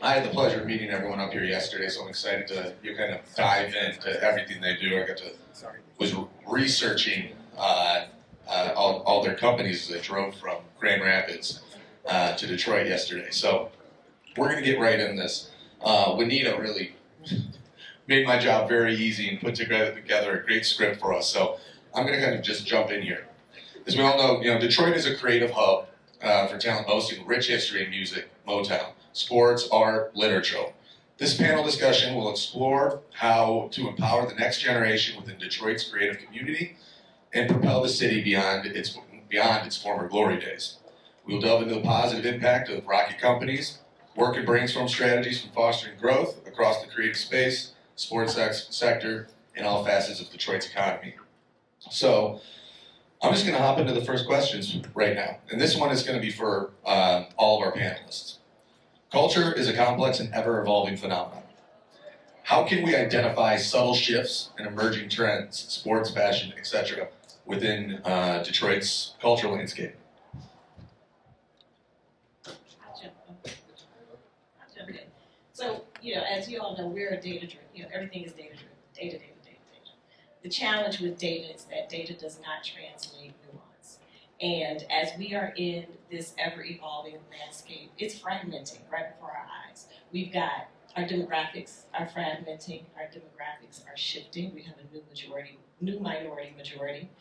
I had the pleasure of meeting everyone up here yesterday, so I'm excited to kind of dive into everything they do. Was researching all their companies as I drove from Grand Rapids to Detroit yesterday. So we're going to get right in this. Juanita really made my job very easy and put together a great script for us. So I'm going to kind of just jump in here. As we all know, Detroit is a creative hub for talent boasting rich history in music, Motown, sports, art, literature. This panel discussion will explore how to empower the next generation within Detroit's creative community and propel the city beyond its former glory days. We will delve into the positive impact of Rocket companies, work and brainstorm strategies for fostering growth across the creative space, sports sector, and all facets of Detroit's economy. So I'm just going to hop into the first questions right now. And this one is going to be for all of our panelists. Culture is a complex and ever-evolving phenomenon. How can we identify subtle shifts and emerging trends, sports, fashion, etc., within Detroit's cultural landscape? I'll jump in. So, as you all know, we're a data-driven. Everything is data-driven. Data. The challenge with data is that data does not translate nuance. And as we are in this ever-evolving landscape, it's fragmenting right before our eyes. We've got our demographics are fragmenting, our demographics are shifting. We have a new minority majority.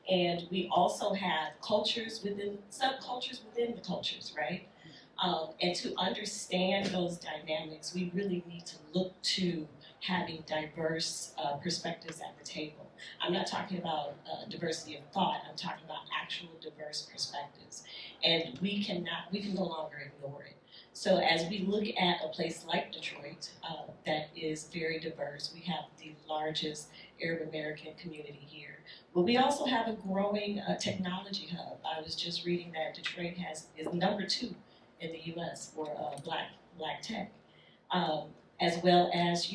And we also have subcultures within the cultures, right? And to understand those dynamics, we really need to look to having diverse perspectives at the table. I'm not talking about diversity of thought, I'm talking about actual diverse perspectives. And we can no longer ignore it. So as we look at a place like Detroit that is very diverse, we have the largest Arab American community here. But we also have a growing technology hub. I was just reading that Detroit is number 2 in the U.S. for black tech, as well as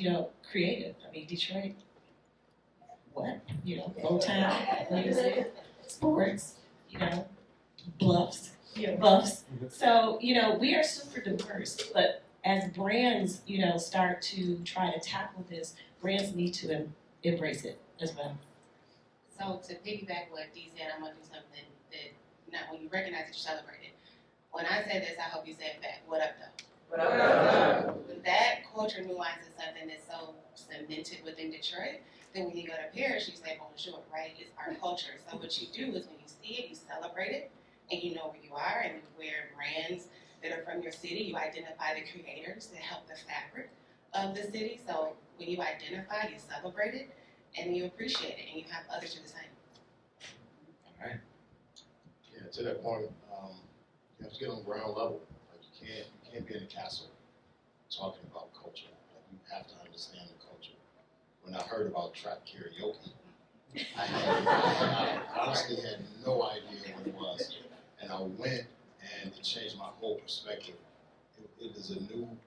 creative. I mean, Detroit, Motown, music, sports, buffs. So we are super diverse, but as brands start to try to tackle this, brands need to embrace it as well. So to piggyback what Dee said, I'm gonna do something that when you recognize it, you celebrate it. When I say this, I hope you say it back. What up, though? What up? That culture nuance is something that's so cemented within Detroit that when you go to Paris, you say bonjour, right? It's our culture. So what you do is when you see it, you celebrate it, and you know where you are, and you wear brands that are from your city. You identify the creators that help the fabric of the city. So when you identify, you celebrate it, and you appreciate it, and you have others do the same. All right. Yeah, to that point, you have to get on ground level. Like you can't be in a castle talking about culture. Like you have to understand the culture. When I heard about trap karaoke, I honestly had no idea what it was, and I went, and it changed my whole perspective. It is a new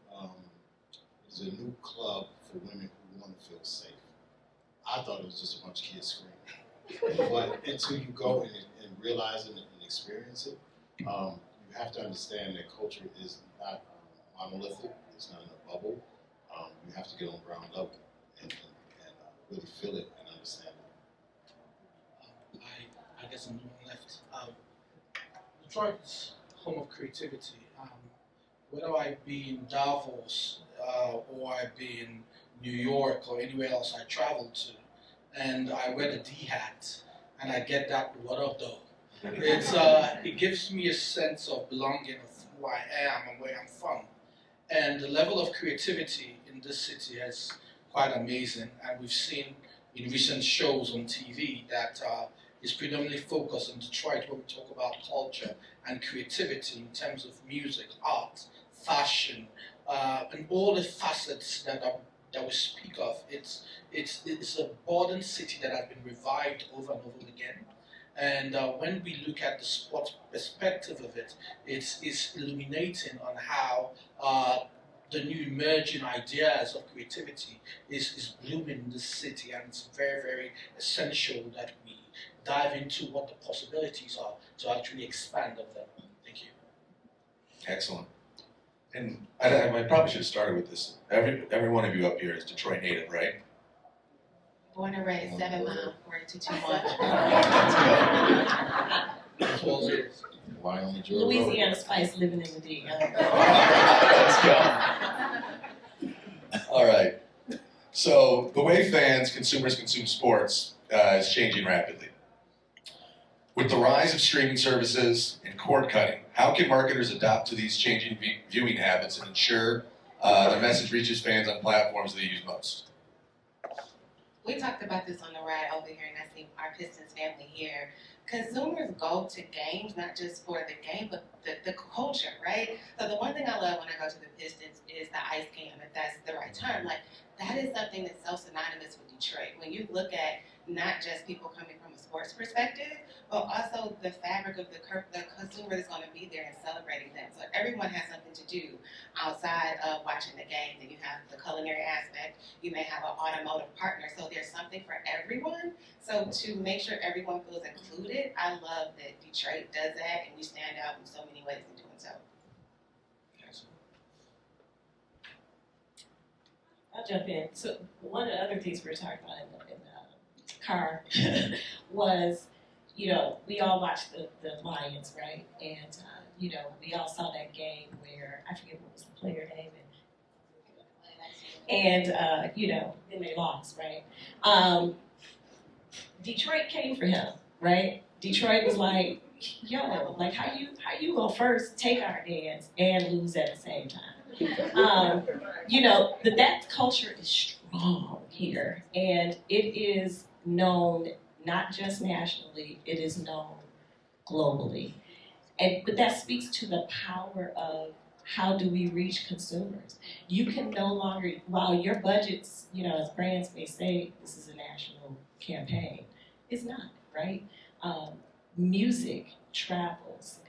club for women who want to feel safe. I thought it was just a bunch of kids screaming, but until you go and realize it and experience it, you have to understand that culture is not monolithic. It's not in a bubble. You have to get on ground level and really feel it and understand it. I guess I'm the one left. Detroit's home of creativity. Whether I be in Davos or I be in New York or anywhere else I travel to, and I wear the D hat and I get that what up though. It gives me a sense of belonging of who I am and where I'm from. And the level of creativity in this city is quite amazing, and we've seen in recent shows on TV that is predominantly focused on Detroit, where we talk about culture and creativity in terms of music, art, fashion, and all the facets that we speak of. It's a modern city that has been revived over and over again. And when we look at the sports perspective of it, it's illuminating on how the new emerging ideas of creativity is blooming in this city, and it's very, very essential that we dive into what the possibilities are to actually expand on them. Thank you. Excellent. And I probably should have started with this. Every one of you up here is Detroit native, right? Born and raised 7 Mile, 4221. That's all it is. Wyoming, Georgia. Louisiana Spice living in the D. Let's go. All right. So the way consumers consume sports is changing rapidly. With the rise of streaming services and cord cutting, how can marketers adapt to these changing viewing habits and ensure their message reaches fans on platforms they use most? We talked about this on the ride over here, and I see our Pistons family here. Consumers go to games not just for the game, but the culture, right? So the one thing I love when I go to the Pistons is the ice game, if that's the right term. Like, that is something that's so synonymous with Detroit. When you look at not just people coming from a sports perspective, but also the fabric of the consumer that's going to be there and celebrating them. So everyone has something to do outside of watching the game. Then you have the culinary aspect. You may have an automotive partner. So there's something for everyone. So to make sure everyone feels included, I love that Detroit does that, and we stand out in so many ways in doing so. I'll jump in. So one of the other things we were talking about in the car was, you know, we all watched the Lions, right? And, you know, we all saw that game where, I forget what was the player name, and you know, then they lost, right? Detroit came for him, right? Detroit was like, yo, like how you gonna first take our dance and lose at the same time? You know, that culture is strong here, and it is known not just nationally, it is known globally. But that speaks to the power of how do we reach consumers. You can no longer, while your budgets, you know, as brands may say, this is a national campaign, it's not, right? Music travels,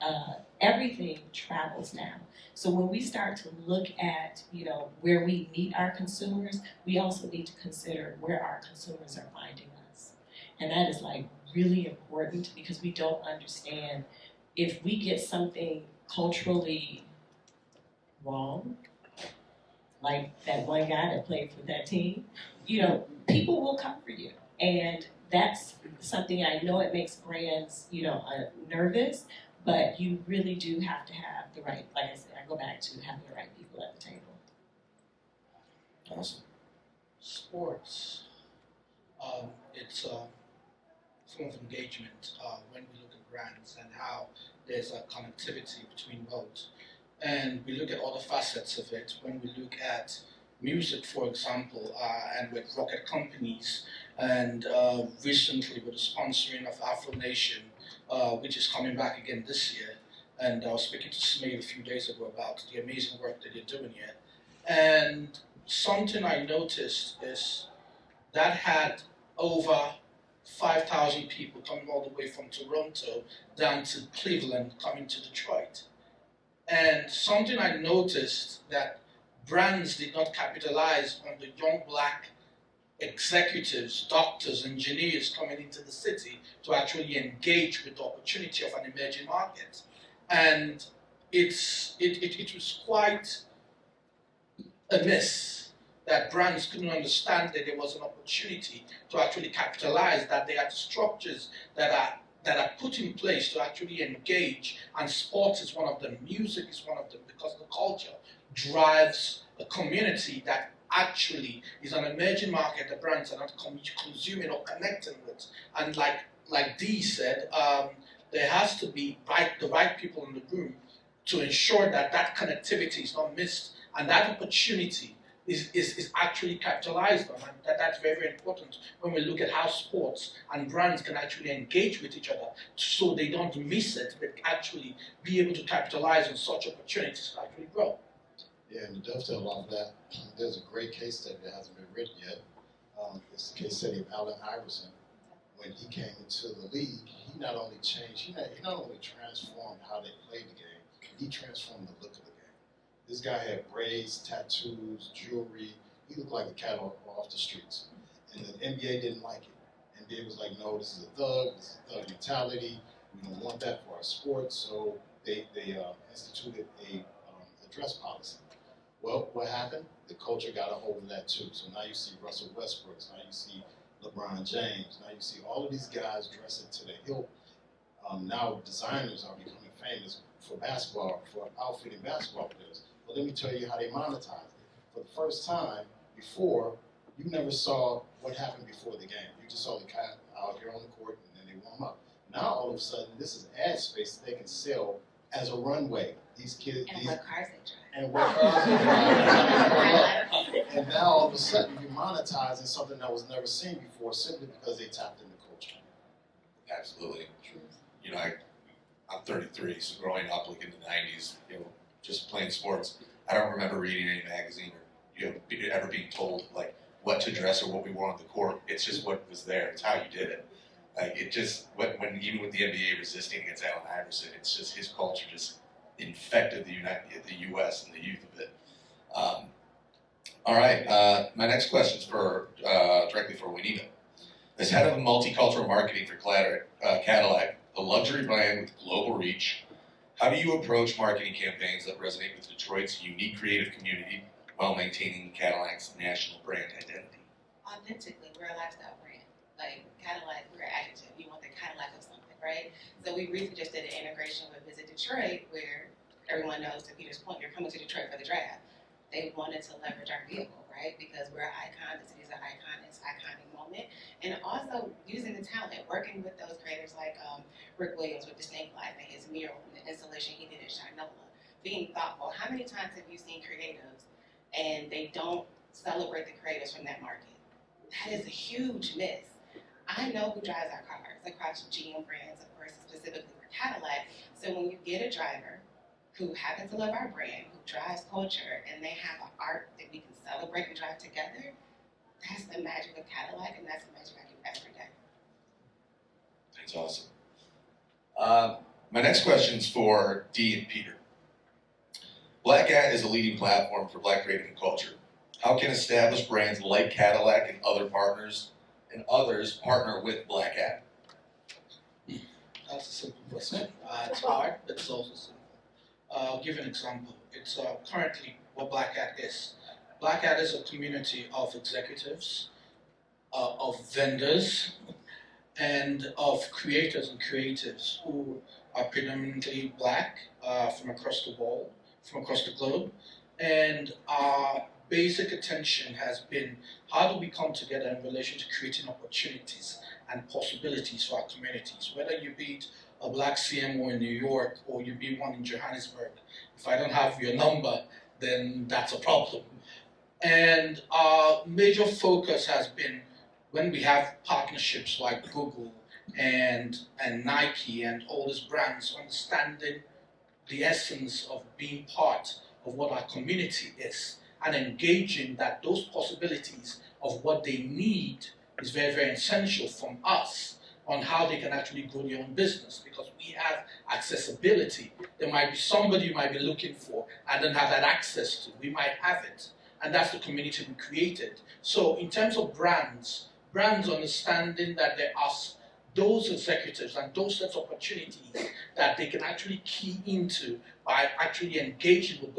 everything travels now. So when we start to look at, you know, where we meet our consumers, we also need to consider where our consumers are finding us. And that is like really important because we don't understand if we get something culturally wrong, like that one guy that played for that team, you know, people will come for you. And that's something I know it makes brands, you know, nervous, but you really do have to have the right, like I said, I go back to having the right people at the table. Awesome. Sports, it's a form of engagement when we look at brands and how there's a connectivity between both. And we look at other facets of it when we look at music, for example, and with rocket companies, and recently with the sponsoring of Afro Nation, which is coming back again this year. And I was speaking to Smee a few days ago about the amazing work that they're doing here. And something I noticed is that had over 5,000 people coming all the way from Toronto down to Cleveland coming to Detroit. And something I noticed that brands did not capitalize on the young black executives, doctors, engineers coming into the city to actually engage with the opportunity of an emerging market. And it was quite a miss that brands couldn't understand that there was an opportunity to actually capitalize, that they had structures that are put in place to actually engage, and sports is one of them, music is one of them, because the culture drives a community that actually is an emerging market that brands are not consuming or connecting with. And like Dee said, there has to be the right people in the room to ensure that that connectivity is not missed and that opportunity is actually capitalized on. And that's very, very important when we look at how sports and brands can actually engage with each other so they don't miss it, but actually be able to capitalize on such opportunities to actually grow. Yeah, and to dovetail off that, there's a great case study that hasn't been written yet. It's the case study of Allen Iverson. When he came into the league, he not only transformed how they played the game, he transformed the look of the game. This guy had braids, tattoos, jewelry. He looked like a cat off the streets. And the NBA didn't like it. NBA was like, no, this is a thug mentality. We don't want that for our sport. So they instituted a dress policy. Well, what happened? The culture got a hold of that too. So now you see Russell Westbrooks, now you see LeBron James, now you see all of these guys dressing to the hilt. Now designers are becoming famous for basketball, for outfitting basketball players. Well, let me tell you how they monetize it. For the first time, before, you never saw what happened before the game. You just saw the guy out here on the court and then they warm up. Now all of a sudden, this is ad space that they can sell as a runway. These kids, And what cars they drive. and what cars they drive. And now all of a sudden, you're monetizing something that was never seen before simply because they tapped into culture. Absolutely. You know, I'm 33, so growing up like in the 90s, you know, just playing sports, I don't remember reading any magazine or, you know, ever being told like what to dress or what we wore on the court. It's just what was there. It's how you did it. Like it just, when even with the NBA resisting against Allen Iverson, it's just his culture just infected the U.S. and the youth of it. All right, my next question is for directly for Juanita. As head of multicultural marketing for Cadillac, a luxury brand with global reach, how do you approach marketing campaigns that resonate with Detroit's unique creative community while maintaining Cadillac's national brand identity? Authentically, we're a lifestyle brand. Like Cadillac, we're adjective. You want the Cadillac of something, right? So we recently just did an integration with Visit Detroit, where everyone knows, to Peter's point, you're coming to Detroit for the draft. They wanted to leverage our vehicle, right? Because we're an icon, the city's an icon, it's an iconic moment. And also using the talent, working with those creators like Rick Williams with the Snake Life and his mural and the installation he did at Shinola. Being thoughtful. How many times have you seen creatives and they don't celebrate the creators from that market? That is a huge miss. I know who drives our cars across GM brands, of course, specifically for Cadillac. So when you get a driver who happens to love our brand, who drives culture, and they have an art that we can celebrate and drive together, that's the magic of Cadillac, and that's the magic I do every day. That's awesome. My next question is for Dee and Peter. Black Hat is a leading platform for Black creative and culture. How can established brands like Cadillac and others partner with Black Hat? That's a simple question. It's hard, but it's also simple. I'll give an example. It's currently what Black Hat is. Black Hat is a community of executives, of vendors, and of creators and creatives who are predominantly Black from across the world, from across the globe. And our basic attention has been, how do we come together in relation to creating opportunities and possibilities for our communities, whether you be it a Black CMO in New York or you be one in Johannesburg. If I don't have your number, then that's a problem. And our major focus has been, when we have partnerships like Google and Nike and all these brands, understanding the essence of being part of what our community is and engaging that those possibilities of what they need is very, very essential from us on how they can actually grow their own business, because we have accessibility. There might be somebody you might be looking for and don't have that access to. We might have it, and that's the community we created. So in terms of brands understanding that there are those executives and those sets of opportunities that they can actually key into by actually engaging with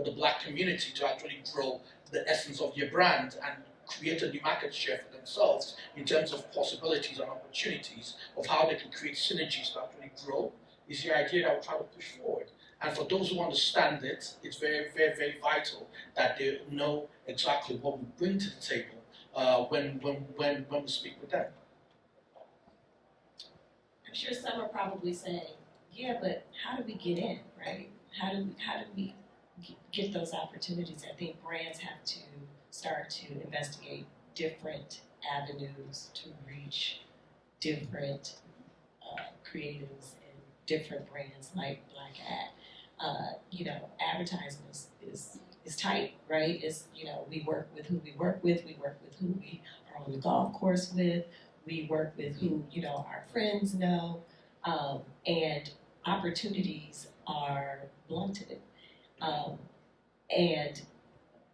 the Black community to actually grow the essence of your brand and create a new market share for themselves in terms of possibilities and opportunities of how they can create synergies to actually grow, is the idea that we're trying to push forward. And for those who understand it, it's very, very, very vital that they know exactly what we bring to the table when we speak with them. I'm sure some are probably saying, yeah, but how do we get in, right? How do we get those opportunities? I think brands have to start to investigate different avenues to reach different creatives and different brands like Black Hat. Advertising is tight, right? It's, we work with who we work with who we are on the golf course with, we work with who, our friends know, and opportunities are blunted. And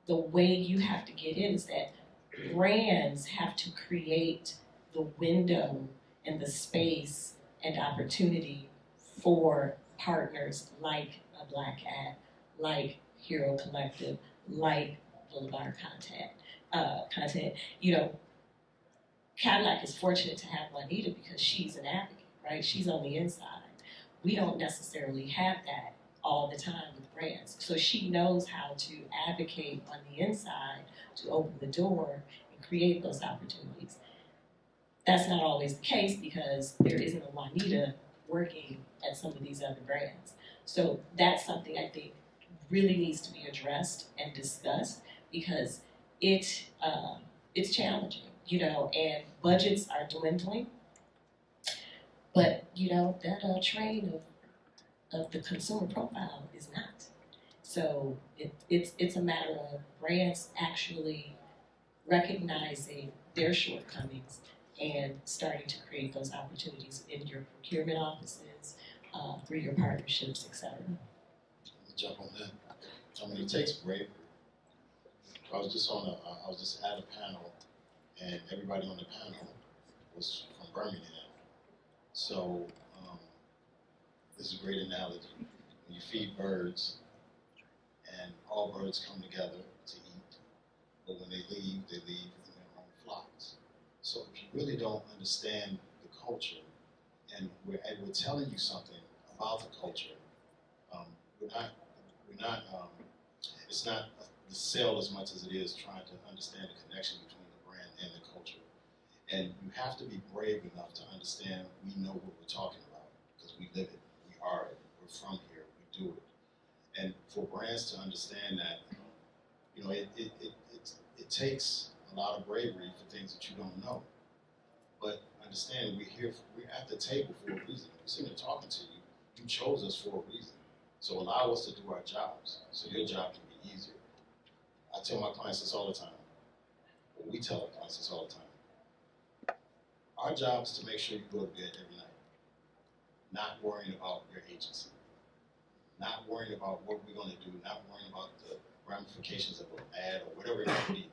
the way you have to get in is that brands have to create the window and the space and opportunity for partners like a Black Hat like Hero Collective, like Boulevard Content. Cadillac is fortunate to have Juanita because she's an advocate, right? She's on the inside. We don't necessarily have that all the time with brands. So she knows how to advocate on the inside to open the door and create those opportunities. That's not always the case because there isn't a Juanita working at some of these other brands. So that's something I think really needs to be addressed and discussed because it's challenging, and budgets are dwindling. But that train of the consumer profile is not. So it's a matter of brands actually recognizing their shortcomings and starting to create those opportunities in your procurement offices, through your partnerships, etc. Jump on that. I mean, it takes bravery. I was just at a panel, and everybody on the panel was from Birmingham. So this is a great analogy. When you feed birds, and all birds come together to eat, but when they leave in their own flocks. So if you really don't understand the culture, and we're telling you something about the culture, it's not the sale as much as it is trying to understand the connection between the brand and the culture. And you have to be brave enough to understand we know what we're talking about because we live it, we are it, we're from here, we do it. And for brands to understand that, it takes a lot of bravery for things that you don't know. But understand we're at the table for a reason. We're sitting here talking to you. You chose us for a reason. So allow us to do our jobs so your job can be easier. I tell my clients this all the time. We tell our clients this all the time. Our job is to make sure you go to bed every night, not worrying about your agency, not worrying about what we're going to do, not worrying about the ramifications of an ad or whatever it might be.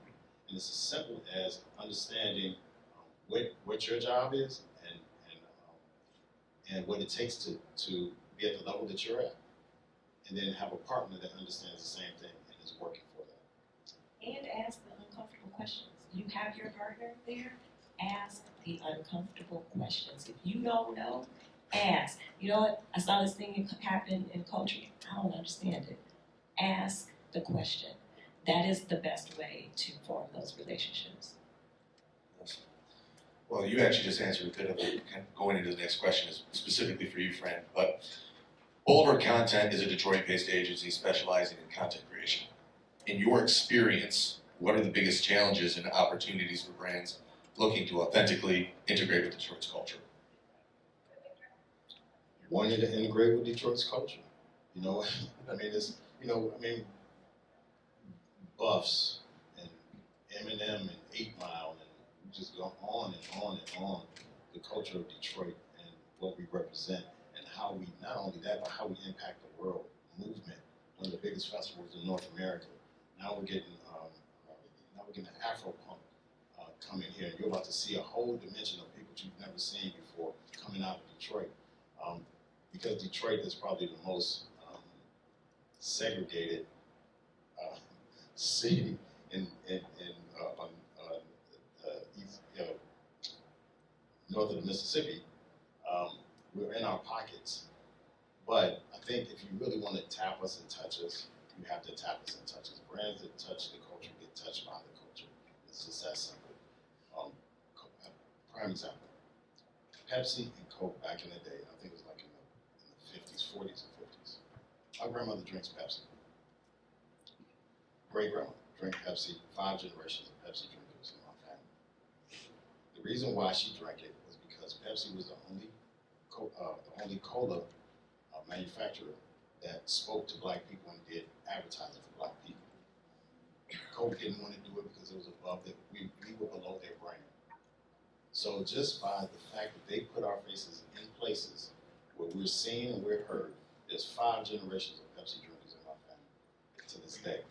And it's as simple as understanding what your job is and what it takes to be at the level that you're at, and then have a partner that understands the same thing and is working for that. And ask the uncomfortable questions. You have your partner there, ask the uncomfortable questions. If you don't know, ask. You know what? I saw this thing happen in culture. I don't understand it. Ask the question. That is the best way to form those relationships. Well, you actually just answered a bit of it, kind of going into the next question is specifically for you, Fran. But Boulevard Content is a Detroit-based agency specializing in content creation. In your experience, what are the biggest challenges and opportunities for brands looking to authentically integrate with Detroit's culture? Wanting to integrate with Detroit's culture. Buffs and Eminem and 8 Mile and we just go on and on and on the culture of Detroit and what we represent and how we, not only that, but how we impact the world movement, one of the biggest festivals in North America. Now we're getting the Afro punk coming here, and you're about to see a whole dimension of people you've never seen before coming out of Detroit. Because Detroit is probably the most segregated city in north of the Mississippi. We're in our pockets, but I think if you really want to tap us and touch us, you have to tap us and touch us. Brands that touch the culture get touched by the culture. It's just that simple. Prime example: Pepsi and Coke back in the day. I think it was like in the 50s, 40s, and 50s. My grandmother drinks Pepsi. Great grandmother drank Pepsi. 5 generations of Pepsi drinkers in my family. The reason why she drank it was because Pepsi was the only cola manufacturer that spoke to black people and did advertising for black people. Coke didn't want to do it because it was above that we were below their brand. So just by the fact that they put our faces in places where we're seen and we're heard, there's 5 generations of Pepsi drinkers in my family to this day.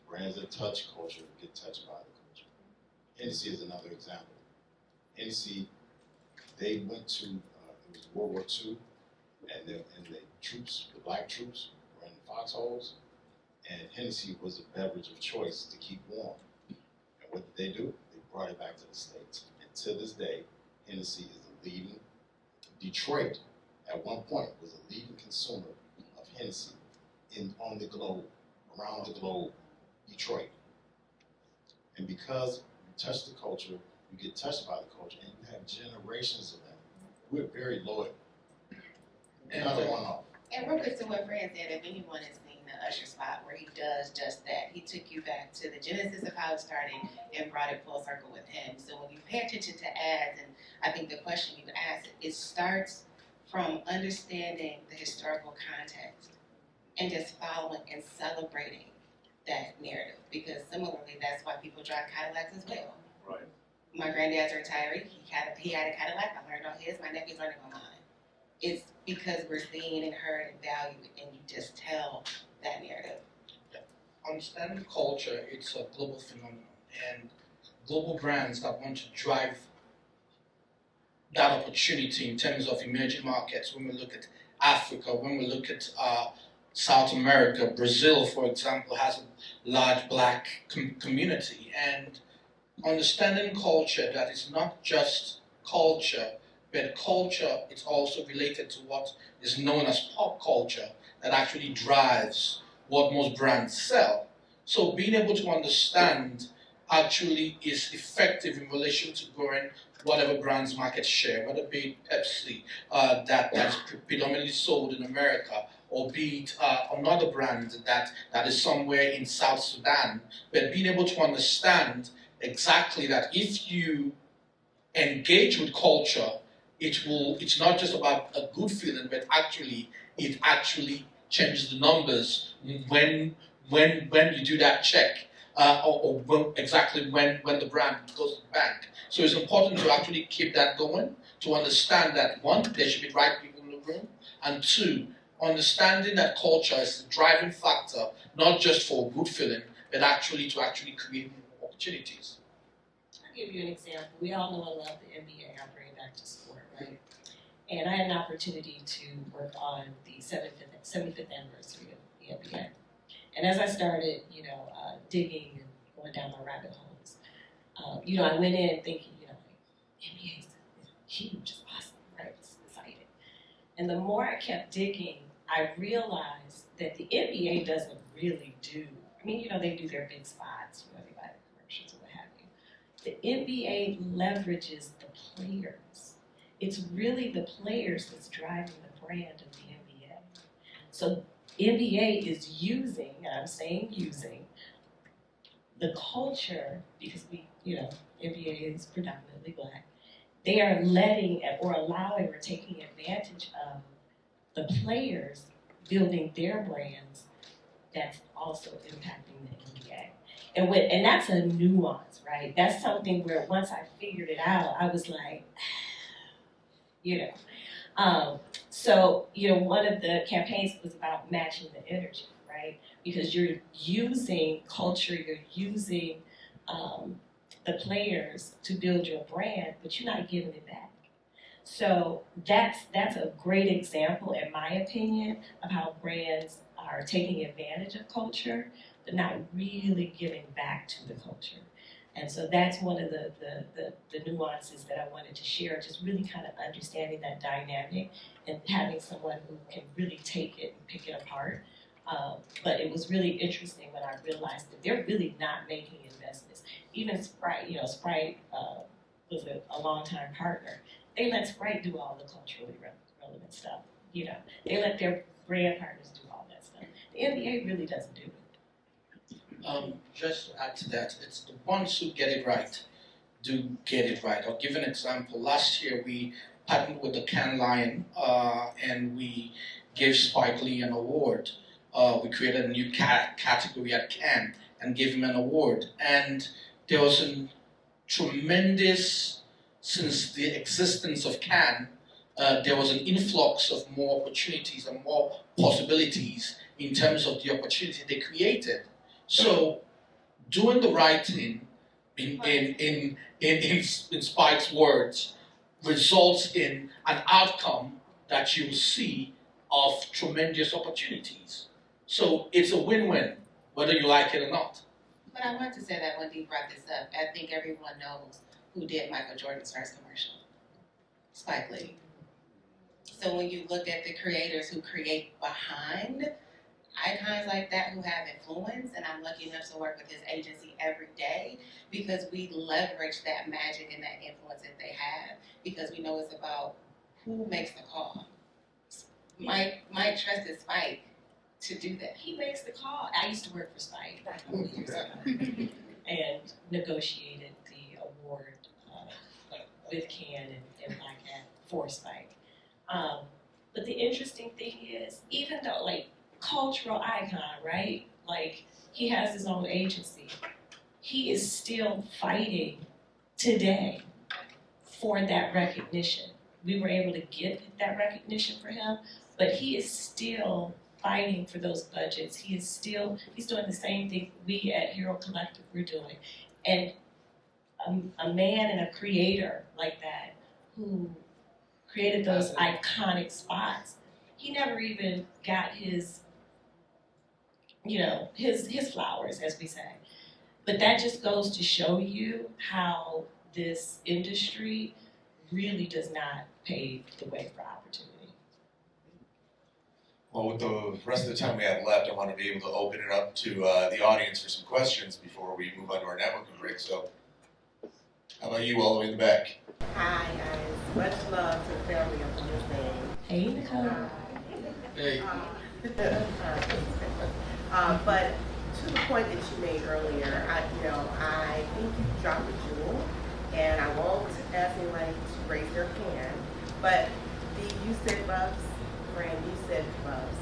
Brands that touch culture get touched by the culture. Hennessy is another example. Hennessy, they went to, it was World War II, and the troops, the black troops, were in the foxholes, and Hennessy was a beverage of choice to keep warm. And what did they do? They brought it back to the States. And to this day, Hennessy is the leading, Detroit at one point was a leading consumer of Hennessy on the globe, around the globe, Detroit. And because you touch the culture, you get touched by the culture, and you have generations of them. We're very loyal. Another one off. And real quick to what Fran said, if anyone has seen the Usher spot where he does just that, he took you back to the genesis of how it started and brought it full circle with him. So when you pay attention to ads, and I think the question you asked, it starts from understanding the historical context and just following and celebrating that narrative. Because similarly, that's why people drive Cadillacs as well. Right. My granddad's a retiree. He had a Cadillac. I learned on his. My nephew's learning on mine. It's because we're seen and heard and valued, and you just tell that narrative. Understanding culture, it's a global phenomenon, and global brands that want to drive that opportunity in terms of emerging markets. When we look at Africa, when we look at South America, Brazil, for example, has a large black community, and understanding culture that is not just culture, but culture is also related to what is known as pop culture that actually drives what most brands sell. So being able to understand actually is effective in relation to growing whatever brand's market share, whether it be Pepsi that's predominantly sold in America, or be it another brand that is somewhere in South Sudan, but being able to understand exactly that if you engage with culture, it's not just about a good feeling, but it actually changes the numbers when you do that check, or when the brand goes to the bank. So it's important to actually keep that going, to understand that one, there should be right people in the room, and two, understanding that culture is the driving factor, not just for good feeling, but actually to create opportunities. I'll give you an example. We all know I love the NBA. I'll bring it back to sport, right? And I had an opportunity to work on the 75th anniversary of the NBA. And as I started, digging and going down my rabbit holes, I went in thinking, NBA is huge, it's awesome, right? It's exciting. And the more I kept digging, I realized that the NBA doesn't really do, they do their big spots, they buy the commercials or what have you. The NBA leverages the players. It's really the players that's driving the brand of the NBA. So NBA is using, and I'm saying using, the culture, because NBA is predominantly black, they are letting or allowing or taking advantage of the players building their brands that's also impacting the NBA. And that's a nuance, right? That's something where once I figured it out, I was like, one of the campaigns was about matching the energy, right? Because you're using culture, you're using the players to build your brand, but you're not giving it back. So that's a great example, in my opinion, of how brands are taking advantage of culture, but not really giving back to the culture. And so that's one of the nuances that I wanted to share, just really kind of understanding that dynamic and having someone who can really take it and pick it apart. But it was really interesting when I realized that they're really not making investments. Even Sprite, Sprite was a long-time partner. They let Sprite do all the culturally relevant stuff. They let their brand partners do all that stuff. The NBA really doesn't do it. Just to add to that, it's the ones who get it right do get it right. I'll give an example. Last year we partnered with the Cannes Lion and we gave Spike Lee an award. We created a new category at Cannes and gave him an award. And there was a tremendous, since the existence of Cannes, there was an influx of more opportunities and more possibilities in terms of the opportunity they created. So, doing the right thing, in Spike's words, results in an outcome that you see of tremendous opportunities. So it's a win-win. whether you like it or not. But I want to say that when Dee brought this up, I think everyone knows who did Michael Jordan's first commercial. Spike Lee. So when you look at the creators who create behind icons like that who have influence, and I'm lucky enough to work with his agency every day because we leverage that magic and that influence that they have because we know it's about who makes the call. Mike trusted Spike to do that. He makes the call. I used to work for Spike years ago and negotiated the award with Ken and Black Hat for Spike. But the interesting thing is, even though, like, cultural icon, right? Like, he has his own agency. He is still fighting today for that recognition. We were able to get that recognition for him, but he is still fighting for those budgets. He's doing the same thing we at Hero Collective we're doing. And a man and a creator like that who created those iconic spots, he never even got his flowers, as we say. But that just goes to show you how this industry really does not pave the way for opportunity. Well, with the rest of the time we have left, I want to be able to open it up to the audience for some questions before we move on to our networking break. So, how about you all the way in the back? Hi guys, much love to the family of this name. Hey, Nicole. Hey. But to the point that you made earlier, I think you dropped a jewel, and I won't ask anyone to raise their hand, but you said buffs, Fran, you said buffs.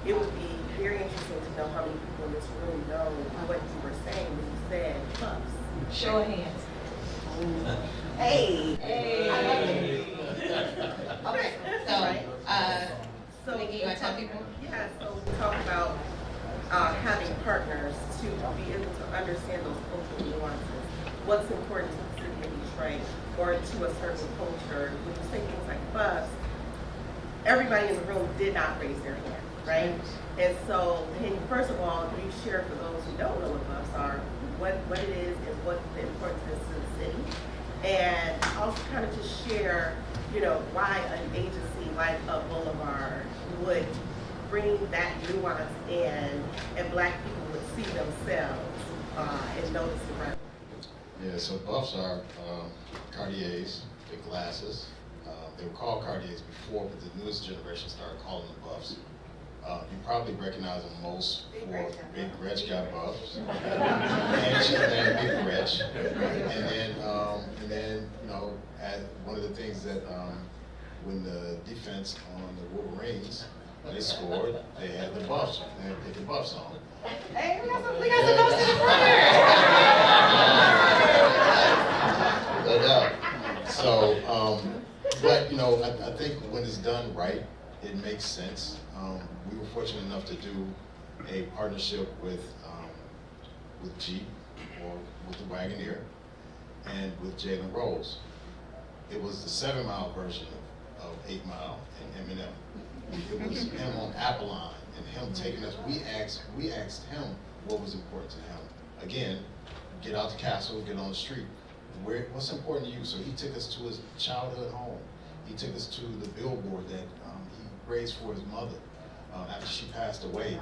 It would be very interesting to know how many people in this room know what you were saying when you said buffs. Show of hands. Hey! Hey! Okay, so, Nikki, you want to tell people? Yeah, so we talk about having partners to be able to understand those cultural nuances. What's important to the city of Detroit or to a certain culture. When you say things like buffs, everybody in the room did not raise their hand, right? And so, first of all, you share for those who don't know what buffs are, what it is and what the importance is to the city. And also kind of just share, why an agency like a Boulevard would bring that nuance in and Black people would see themselves and notice the brand. Yeah, so buffs are Cartiers, big glasses. They were called Cartiers before, but the newest generation started calling them buffs. You probably recognize them most for Big Reg got buffs, and she named Big Reg, and then as one of the things that when the defense on the Wolverines when they scored, they had the buffs, they had the buffs on. Hey, we got some buffs in the front. No doubt. So, but I think when it's done right, it makes sense. We were fortunate enough to do a partnership with Jeep or with the Wagoneer and with Jalen Rose. It was the 7 Mile version of 8 Mile and Eminem. It was him on Apollon and him taking us. We asked him what was important to him. Again, get out the castle, get on the street. What's important to you? So he took us to his childhood home. He took us to the billboard that he raised for his mother after she passed away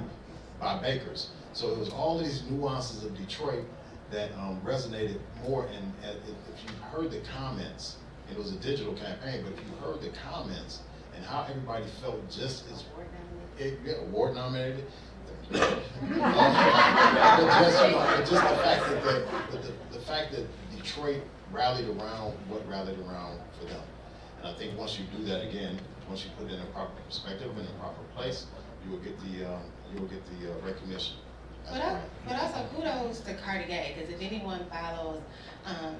by bakers. So it was all of these nuances of Detroit that resonated more. And if you heard the comments, it was a digital campaign, but if you heard the comments and how everybody felt just as award nominated. But just the fact that Detroit rallied around what rallied around for them. And I think once you do that again, once you put it in a proper perspective, in a proper place, you will get the recognition. But also kudos to Cartier, because if anyone follows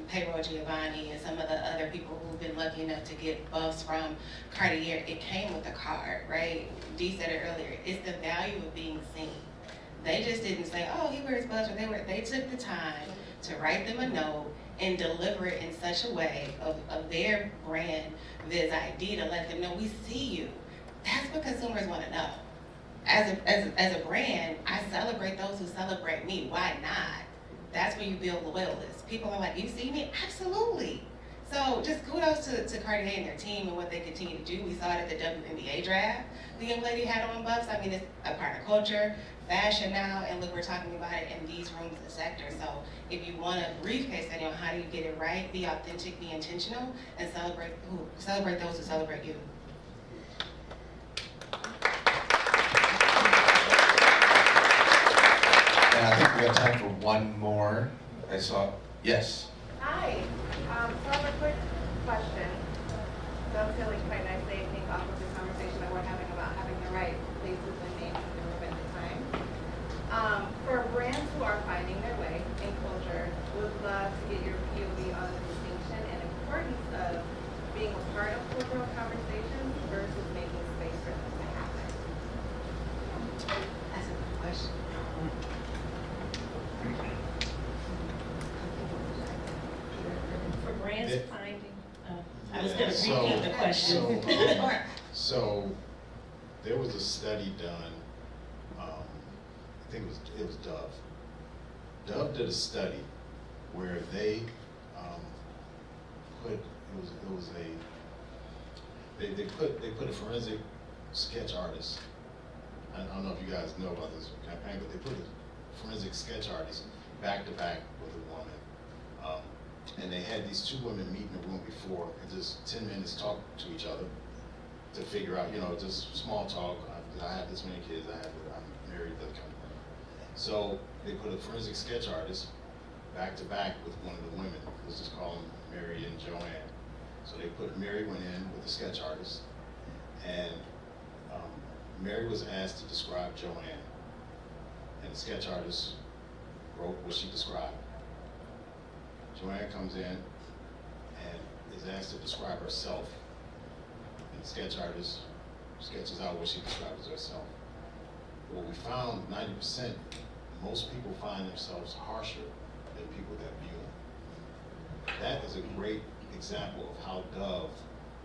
Payroll Giovanni and some of the other people who've been lucky enough to get buffs from Cartier, it came with a card, right? Dee said it earlier. It's the value of being seen. They just didn't say, oh, he wears buffs, or they took the time to write them a note and deliver it in such a way of their brand, Viz ID, to let them know we see you. That's what consumers want to know. as a brand, I celebrate those who celebrate me. Why not? That's where you build loyalists. People are like, you see me? Absolutely. So just kudos to Cartier and their team and what they continue to do. We saw it at the WNBA draft. The young lady had on bucks. I mean, it's a part of culture, fashion now, and look, we're talking about it in these rooms and sectors. So if you want a brief case study on how do you get it right, be authentic, be intentional, and celebrate those who celebrate you. And I think we got time for one more. I saw, yes. Hi. So I have a quick question. Dovetailing quite nicely, I think, off of the conversation that we're having about having the right places and names in the room at the time. For brands who are finding their way in culture, would love to get your POV on the distinction and importance of being a part of cultural conversations versus making space for them to happen. That's a good question. For brands Yeah. finding, I was Yeah, gonna repeat the question. So there was a study done, I think it was Dove. Dove did a study where they they put a forensic sketch artist. I don't know if you guys know about this campaign, but they put a forensic sketch artist back to back with a woman. And they had these two women meet in a room before and just 10 minutes talk to each other to figure out, just small talk. I have this many kids, I'm married, that kind of thing. So they put a forensic sketch artist back to back with one of the women. Let's just call them Mary and Joanne. So Mary went in with the sketch artist, and Mary was asked to describe Joanne, and the sketch artist wrote what she described. Joanne comes in and is asked to describe herself, and the sketch artist sketches out what she describes herself. What we found, 90%, most people find themselves harsher than people that view them. That is a great example of how Dove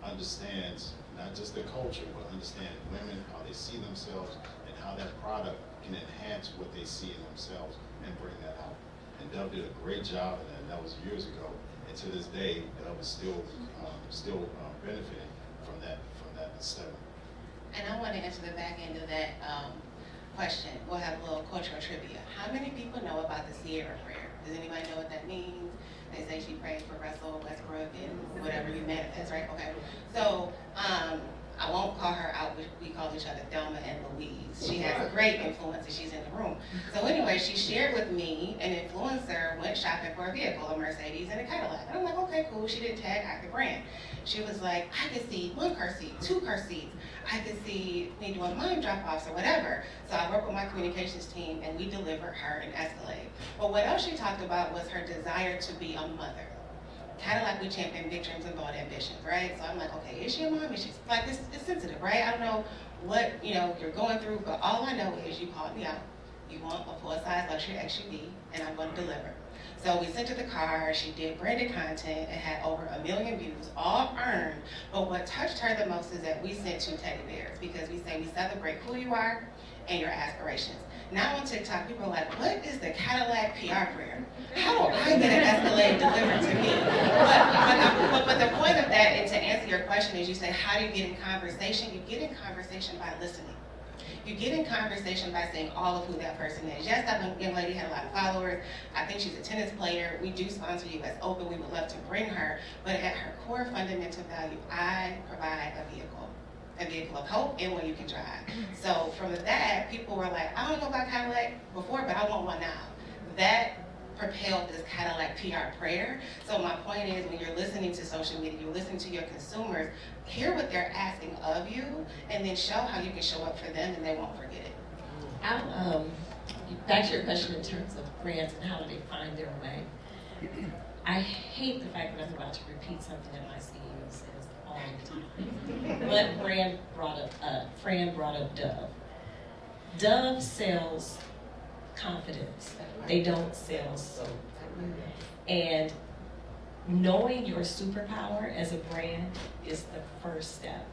understands not just the culture, but understand women, how they see themselves, and how that product can enhance what they see in themselves and bring that out. And Dove did a great job of that. That was years ago, and to this day, Dove is still benefiting from that study. And I want to answer the back end of that question. We'll have a little cultural trivia. How many people know about the Sierra prayer? Does anybody know what that means? They say she prayed for Russell Westbrook and whatever you manifest, right? Okay. So I won't call her out, but we call each other Thelma and Louise. She has a great influence and she's in the room. So anyway, she shared with me an influencer went shopping for a vehicle, a Mercedes and a Cadillac. And I'm like, okay, cool. She didn't tag out the brand. She was like, I could see 1 car seat, 2 car seats. I could see me doing mime drop-offs or whatever. So I worked with my communications team and we delivered her an Escalade. But what else she talked about was her desire to be a mother. Cadillac, we champion big dreams and bold ambitions, right? So I'm like, okay, is she a mom? Is she like this? It's sensitive, right? I don't know what you're going through, but all I know is you called me out. You want a full-size luxury SUV, and I'm going to deliver. So we sent her the car. She did branded content. It had over 1 million views, all earned. But what touched her the most is that we sent 2 teddy bears because we say we celebrate who you are and your aspirations. Now on TikTok, people are like, what is the Cadillac PR prayer? How do I get an Escalade delivered to me? But the point of that, and to answer your question, is you say, how do you get in conversation? You get in conversation by listening. You get in conversation by saying all of who that person is. Yes, that young lady had a lot of followers. I think she's a tennis player. We do sponsor US Open. We would love to bring her. But at her core fundamental value, I provide a vehicle of hope and one you can drive. So from that, people were like, I don't know about Cadillac before, but I want one now. That propelled this Cadillac PR prayer. So my point is, when you're listening to social media, you're listening to your consumers, hear what they're asking of you, and then show how you can show up for them and they won't forget it. Back to your question in terms of brands and how do they find their way. I hate the fact that I'm about to repeat something that my CEO says all the time. But Fran brought up Dove. Dove sells confidence. They don't sell soap. And knowing your superpower as a brand is the first step.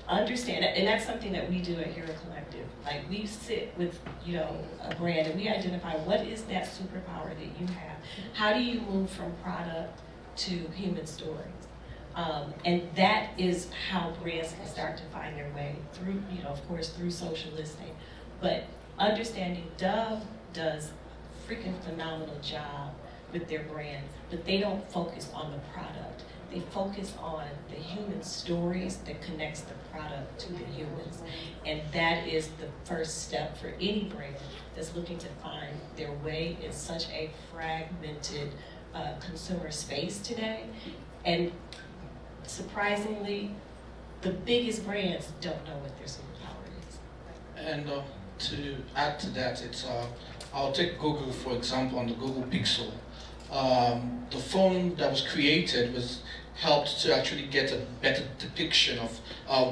understand, and that's something that we do at Hero Collective. Like, we sit with, a brand, and we identify what is that superpower that you have. How do you move from product to human stories? And that is how brands can start to find their way through, of course, through social listening. But understanding Dove does a freaking phenomenal job with their brand, but they don't focus on the product. They focus on the human stories that connects the product to the humans. And that is the first step for any brand that's looking to find their way in such a fragmented consumer space today. And surprisingly, the biggest brands don't know what their superpower is. And to add to that, I'll take Google for example. On the Google Pixel, the phone that was created helped to actually get a better depiction of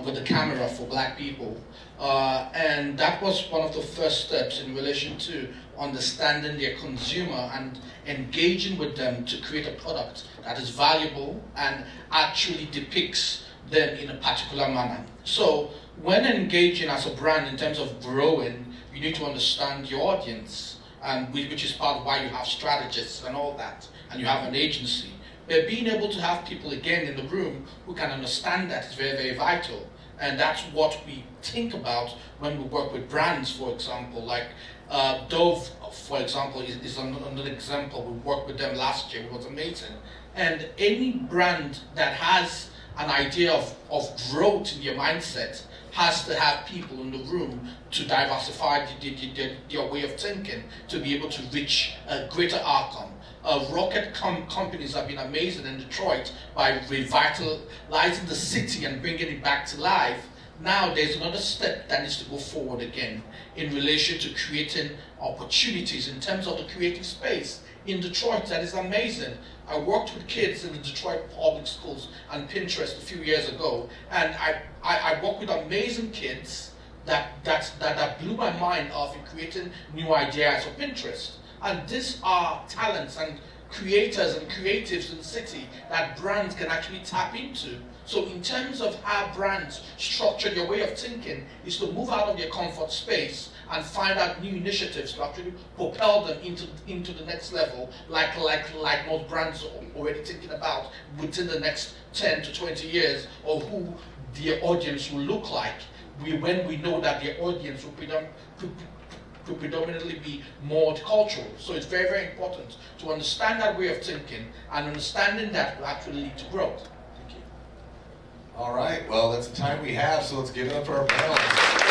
with the camera for Black people, and that was one of the first steps in relation to understanding their consumer and engaging with them to create a product that is valuable and actually depicts them in a particular manner. So when engaging as a brand in terms of growing, you need to understand your audience, and which is part of why you have strategists and all that, and you have an agency. But being able to have people again in the room who can understand that is very, very vital. And that's what we think about when we work with brands, for example. Like Dove, for example, is another example. We worked with them last year. It was amazing. And any brand that has an idea of growth in their mindset has to have people in the room to diversify their way of thinking to be able to reach a greater outcome. Rocket companies have been amazing in Detroit by revitalizing the city and bringing it back to life. Now there's another step that needs to go forward again in relation to creating opportunities in terms of the creative space in Detroit. That is amazing. I worked with kids in the Detroit public schools and Pinterest a few years ago, and I worked with amazing kids that blew my mind off in creating new ideas for Pinterest. And these are talents and creators and creatives in the city that brands can actually tap into. So in terms of how brands structure their way of thinking is to move out of their comfort space and find out new initiatives to actually propel them into the next level, like most brands are already thinking about within the next 10 to 20 years, or who their audience will look like when we know that their audience will predominantly be multicultural. So it's very, very important to understand that way of thinking, and understanding that will actually lead to growth. Thank you. All right, well, that's the time we have, so let's give it up for our panelists.